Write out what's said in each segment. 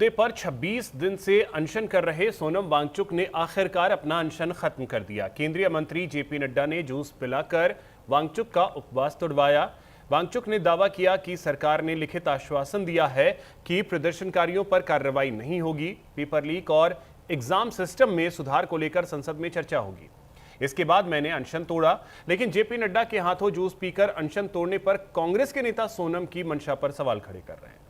मुद्दे पर 26 दिन से अनशन कर रहे सोनम वांगचुक ने आखिरकार अपना अनशन खत्म कर दिया। केंद्रीय मंत्री जेपी नड्डा ने जूस पिलाकर वांगचुक का उपवास तोड़वाया। वांगचुक ने दावा किया कि सरकार ने लिखित आश्वासन दिया है कि प्रदर्शनकारियों पर कार्रवाई नहीं होगी। पेपर लीक और एग्जाम सिस्टम में सुधार को लेकर संसद में चर्चा होगी। इसके बाद मैंने अनशन तोड़ा, लेकिन जेपी नड्डा के हाथों जूस पीकर अनशन तोड़ने पर कांग्रेस के नेता सोनम की मंशा पर सवाल खड़े कर रहे हैं।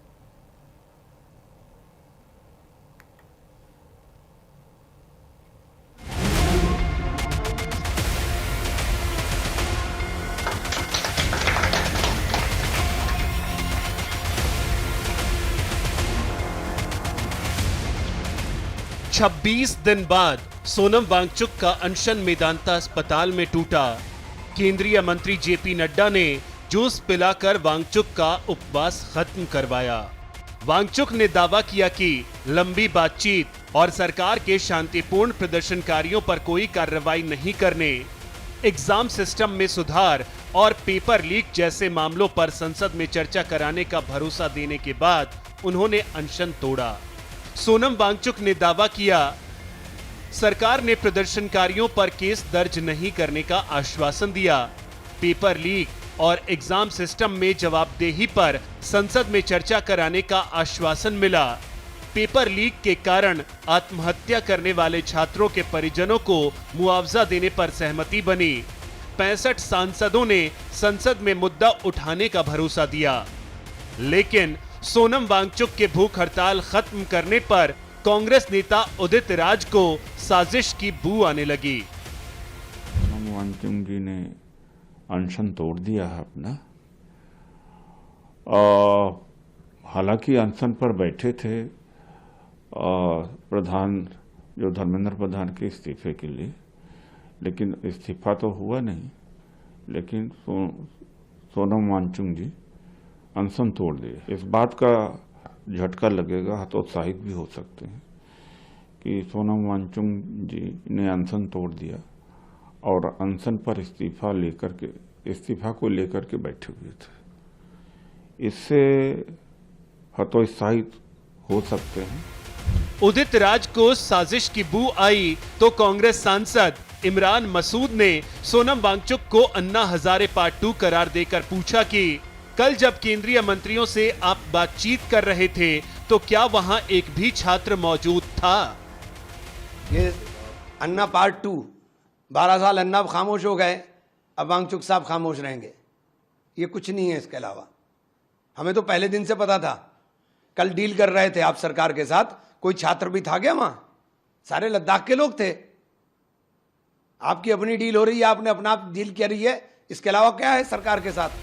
छब्बीस दिन बाद सोनम वांगचुक का अनशन मेदांता अस्पताल में टूटा। केंद्रीय मंत्री जेपी नड्डा ने जूस पिलाकर वांगचुक का उपवास खत्म करवाया। वांगचुक ने दावा किया कि लंबी बातचीत और सरकार के शांतिपूर्ण प्रदर्शनकारियों पर कोई कार्रवाई नहीं करने, एग्जाम सिस्टम में सुधार और पेपर लीक जैसे मामलों पर संसद में चर्चा कराने का भरोसा देने के बाद उन्होंने अनशन तोड़ा। सोनम वांगचुक ने दावा किया, सरकार ने प्रदर्शनकारियों पर केस दर्ज नहीं करने का आश्वासन दिया। पेपर लीक और एग्जाम सिस्टम में जवाबदेही पर संसद में चर्चा कराने का आश्वासन मिला। पेपर लीक के कारण आत्महत्या करने वाले छात्रों के परिजनों को मुआवजा देने पर सहमति बनी। 65 सांसदों ने संसद में मुद्दा उठाने का भरोसा दिया, लेकिन सोनम वांगचुक के भूख हड़ताल खत्म करने पर कांग्रेस नेता उदित राज को साजिश की बू आने लगी। सोनम वांगचुक जी ने अनशन तोड़ दिया है अपना। हालांकि अनशन पर बैठे थे प्रधान जो धर्मेंद्र प्रधान के इस्तीफे के लिए, लेकिन इस्तीफा तो हुआ नहीं। लेकिन सोनम वांगचुक जी अनशन तोड़ दिए। इस बात का झटका लगेगा, हतोत्साहित भी हो सकते हैं कि सोनम वांगचुक जी ने अनशन तोड़ दिया और अनशन पर इस्तीफा को लेकर के बैठे हुए थे। इससे हतोत्साहित हो सकते हैं। उदित राज को साजिश की बू आई तो कांग्रेस सांसद इमरान मसूद ने सोनम वांगचुक को अन्ना हजारे पार्ट 2 करार देकर पूछा कि कल जब केंद्रीय मंत्रियों से आप बातचीत कर रहे थे तो क्या वहां एक भी छात्र मौजूद था? ये अन्ना पार्ट 2, 12 साल अन्ना खामोश हो गए, अब वांगचुक साहब खामोश रहेंगे। ये कुछ नहीं है इसके अलावा। हमें तो पहले दिन से पता था। कल डील कर रहे थे आप सरकार के साथ, कोई छात्र भी था क्या वहां? सारे लद्दाख के लोग थे। आपकी अपनी डील हो रही है, आपने अपना डील कर रही है, इसके अलावा क्या है सरकार के साथ?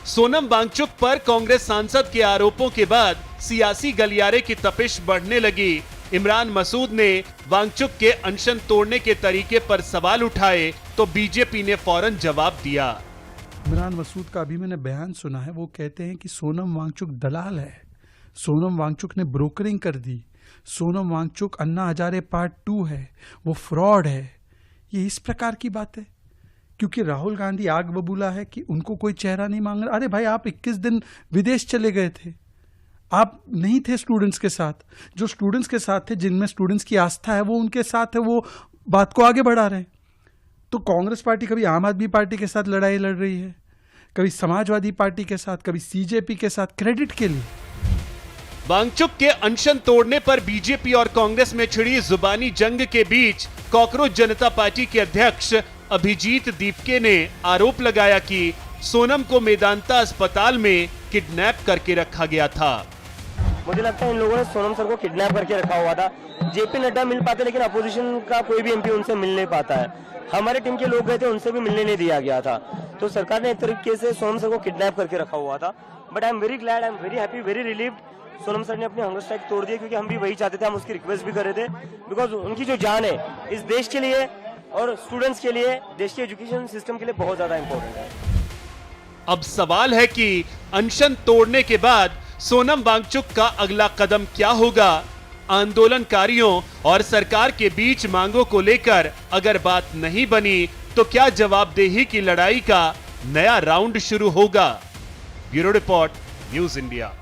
सोनम वांगचुक पर कांग्रेस सांसद के आरोपों के बाद सियासी गलियारे की तपिश बढ़ने लगी। इमरान मसूद ने वांगचुक के अनशन तोड़ने के तरीके पर सवाल उठाए तो बीजेपी ने फौरन जवाब दिया। इमरान मसूद का अभी मैंने बयान सुना है, वो कहते हैं कि सोनम वांगचुक दलाल है, सोनम वांगचुक ने ब्रोकरिंग कर दी, सोनम वांगचुक अन्ना हजारे पार्ट 2 है, वो फ्रॉड है। ये इस प्रकार की बात है क्योंकि राहुल गांधी आग बबूला है कि उनको कोई चेहरा नहीं मांग रहा। अरे भाई, आप 21 दिन विदेश चले गए थे, आप नहीं थे स्टूडेंट्स के साथ। जो स्टूडेंट्स के साथ थे, जिनमें स्टूडेंट्स की आस्था है, वो उनके साथ है, वो बात को आगे बढ़ा रहे हैं। तो कांग्रेस पार्टी कभी आम आदमी पार्टी के साथ लड़ाई लड़ रही है, कभी समाजवादी पार्टी के साथ, कभी सीजेपी के साथ, क्रेडिट के लिए। वांगचुक के अनशन तोड़ने पर बीजेपी और कांग्रेस में छिड़ी जुबानी जंग के बीच कॉकरोच जनता पार्टी के अध्यक्ष अभिजीत दीपके ने आरोप लगाया कि सोनम को मेदांता अस्पताल में किडनैप करके रखा गया था। मुझे लगता है इन लोगों ने सोनम सर को किडनैप करके रखा हुआ था। जेपी नड्डा मिल पाते, लेकिन अपोजिशन का कोई भी एमपी उनसे मिल नहीं पाता है। हमारे टीम के लोग गए थे, उनसे भी मिलने नहीं दिया गया था। तो सरकार ने एक तरीके से सोनम सर को किडनैप करके रखा हुआ था। But I am very glad, I am very happy, very relieved. Sonam sir ने अपनी हंगर स्ट्राइक तोड़ दी, क्योंकि हम भी वही चाहते थे, हम उसकी रिक्वेस्ट भी कर रहे थे। बिकॉज उनकी जो जान है इस देश के लिए और स्टूडेंट्स के लिए, देश के एजुकेशन सिस्टम के लिए बहुत ज्यादा इंपॉर्टेंट है। अब सवाल है कि अनशन तोड़ने के बाद सोनम वांगचुक का अगला कदम क्या होगा? आंदोलनकारियों और सरकार के बीच मांगों को लेकर अगर बात नहीं बनी तो क्या जवाबदेही की लड़ाई का नया राउंड शुरू होगा? Bureau report, news India.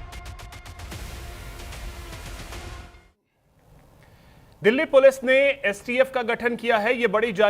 Delhi police ने एसटीएफ का गठन किया है, ये बड़ी जानकारी